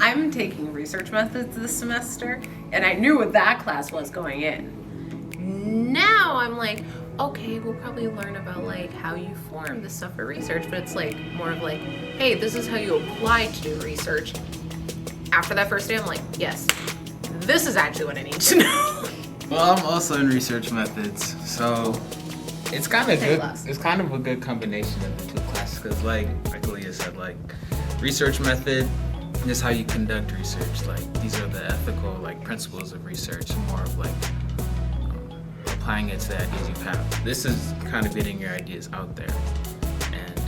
I'm taking research methods this semester, and I knew what that class was going in. Now I'm like, okay, we'll probably learn about like how you form this stuff for research, but it's like more of like, hey, this is how you apply to do research. After that first day, I'm like, yes, this is actually what I need to know. Well, I'm also in research methods, so it's kind of good. Class. It's kind of a good combination of the two classes, because like Leah said, like research method is how you conduct research. Like these are the ethical like principles of research, more of like applying it to that easy path. This is kind of getting your ideas out there, and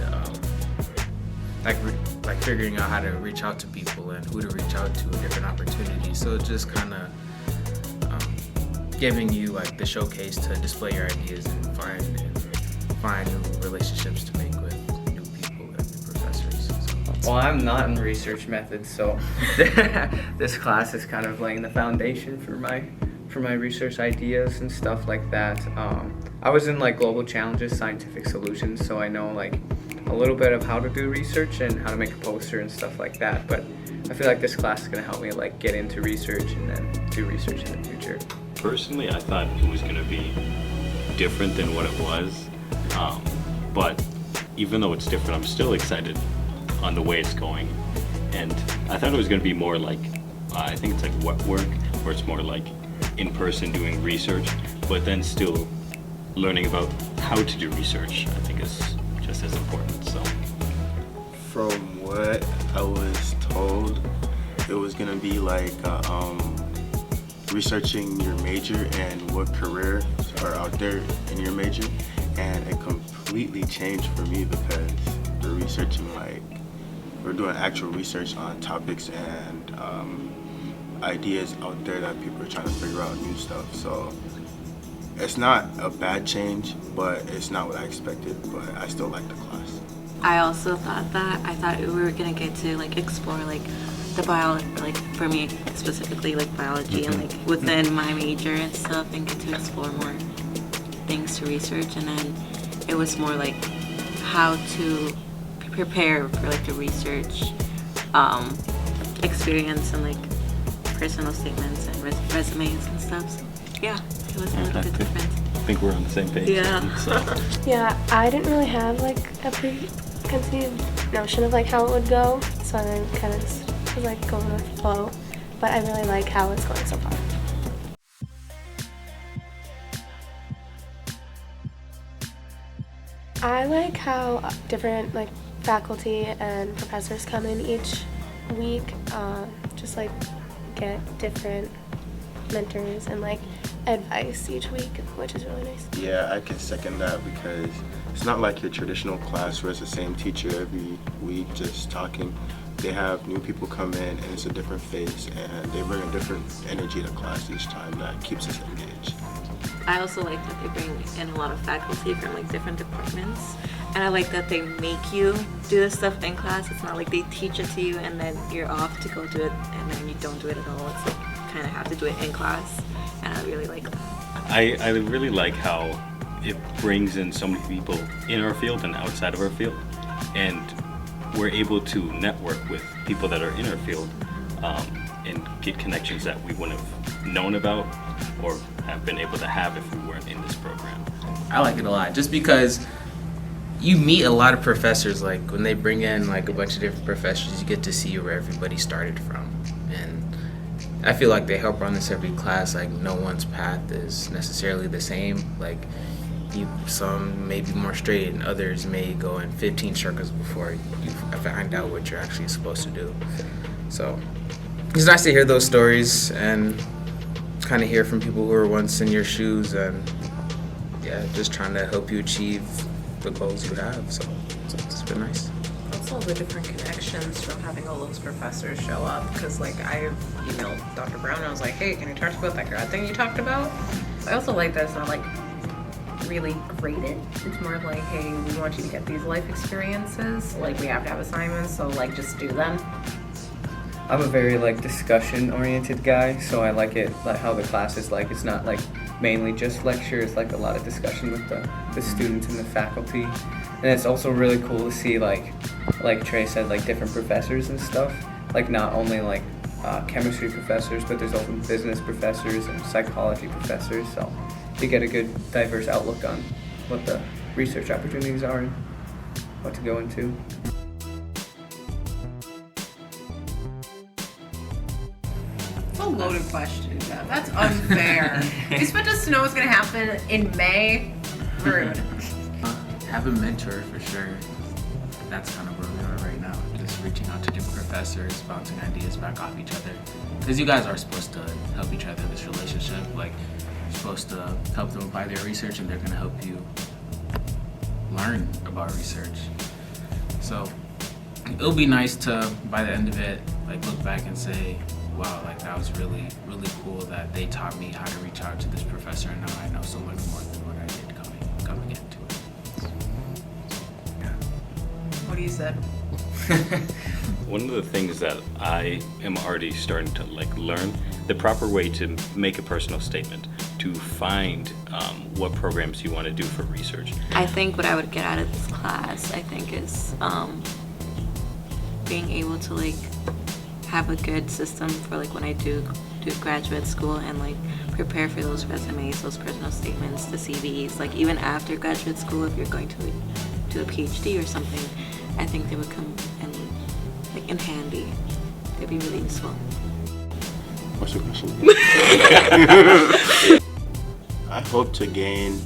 like figuring out how to reach out to people and who to reach out to, different opportunities. So it's just kind of giving you like the showcase to display your ideas and find new relationships to make with new people and new professors. So. Well, I'm not in research methods, so this class is kind of laying the foundation for my research ideas and stuff like that. I was in like global challenges, scientific solutions, so I know like a little bit of how to do research and how to make a poster and stuff like that. But I feel like this class is gonna help me like get into research and then do research in the future. Personally, I thought it was going to be different than what it was, but even though it's different, I'm still excited on the way it's going. And I thought it was going to be more like, I think it's like wet work, where it's more like in person doing research, but then still learning about how to do research, I think is just as important. So, from what I was told, it was going to be like researching your major and what careers are out there in your major, and it completely changed for me because we're doing actual research on topics and ideas out there that people are trying to figure out new stuff. So it's not a bad change, but it's not what I expected, but I still like the class. I also thought that. I thought we were gonna get to like explore like the biology, like for me specifically, like biology and like within my major and stuff, and get to explore more things to research. And then it was more like how to prepare for like the research experience and like personal statements and resumes and stuff. So yeah, it was a little bit different. I think we're on the same page. Yeah. Yeah, I didn't really have like a preconceived notion of like how it would go, so I then kind of just was like going with the flow, but I really like how it's going so far. I like how different like faculty and professors come in each week, just like get different mentors and like advice each week, which is really nice. Yeah, I can second that because it's not like your traditional class where it's the same teacher every week just talking. They have new people come in and it's a different face, and they bring a different energy to class each time that keeps us engaged. I also like that they bring in a lot of faculty from like different departments, and I like that they make you do this stuff in class. It's not like they teach it to you and then you're off to go do it and then you don't do it at all. It's like kind of have to do it in class, and I really like that. I really like how it brings in so many people in our field and outside of our field, and we're able to network with people that are in our field and get connections that we wouldn't have known about or have been able to have if we weren't in this program. I like it a lot, just because you meet a lot of professors. Like when they bring in like a bunch of different professors, you get to see where everybody started from, and I feel like they help run this every class. Like no one's path is necessarily the same. Like some may be more straight and others may go in 15 circles before you find out what you're actually supposed to do. So it's nice to hear those stories and kind of hear from people who were once in your shoes, and yeah, just trying to help you achieve the goals you have. So it's been nice. Also the different connections from having all those professors show up, because like I emailed Dr. Brown and I was like, hey, can you talk about that grad thing you talked about? I also like that it's not like really graded. It's more of like, hey, we want you to get these life experiences. Like we have to have assignments, so like just do them. I'm a very like discussion oriented guy, so I like it like how the class is like. It's not like mainly just lecture, it's like a lot of discussion with the students and the faculty. And it's also really cool to see like Trey said, like different professors and stuff. like not only like chemistry professors, but there's also business professors and psychology professors. So you get a good diverse outlook on what the research opportunities are and what to go into. That's a loaded question, Jeff. That's unfair. You expect us to know what's going to happen in May? Rude. Have a mentor for sure. That's kind of where we are right now. Just reaching out to different professors, bouncing ideas back off each other. Because you guys are supposed to help each other in this relationship. Like, you're supposed to help them apply their research, and they're going to help you learn about research. So it'll be nice to, by the end of it, like look back and say, wow, like that was really, really cool that they taught me how to reach out to this professor, and now I know so much more than what I did coming into it. What do you say? One of the things that I am already starting to like learn, the proper way to make a personal statement, to find what programs you want to do for research. I think what I would get out of this class, I think, is being able to like have a good system for like when I do graduate school and like prepare for those resumes, those personal statements, the CVs. Like even after graduate school, if you're going to do a PhD or something, I think they would come and like in handy. They'd be really useful. What's your question? I hope to gain,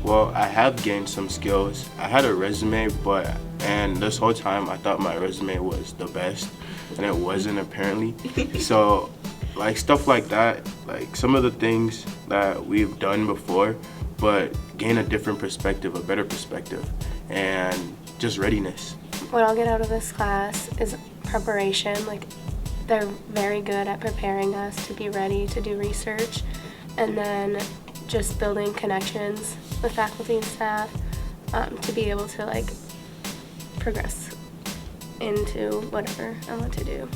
well, I have gained some skills. I had a resume, and this whole time I thought my resume was the best, and it wasn't apparently. So, like stuff like that, like some of the things that we've done before, but gain a different perspective, a better perspective, and just readiness. What I'll get out of this class is preparation. Like, they're very good at preparing us to be ready to do research, and then just building connections with faculty and staff to be able to like progress into whatever I want to do.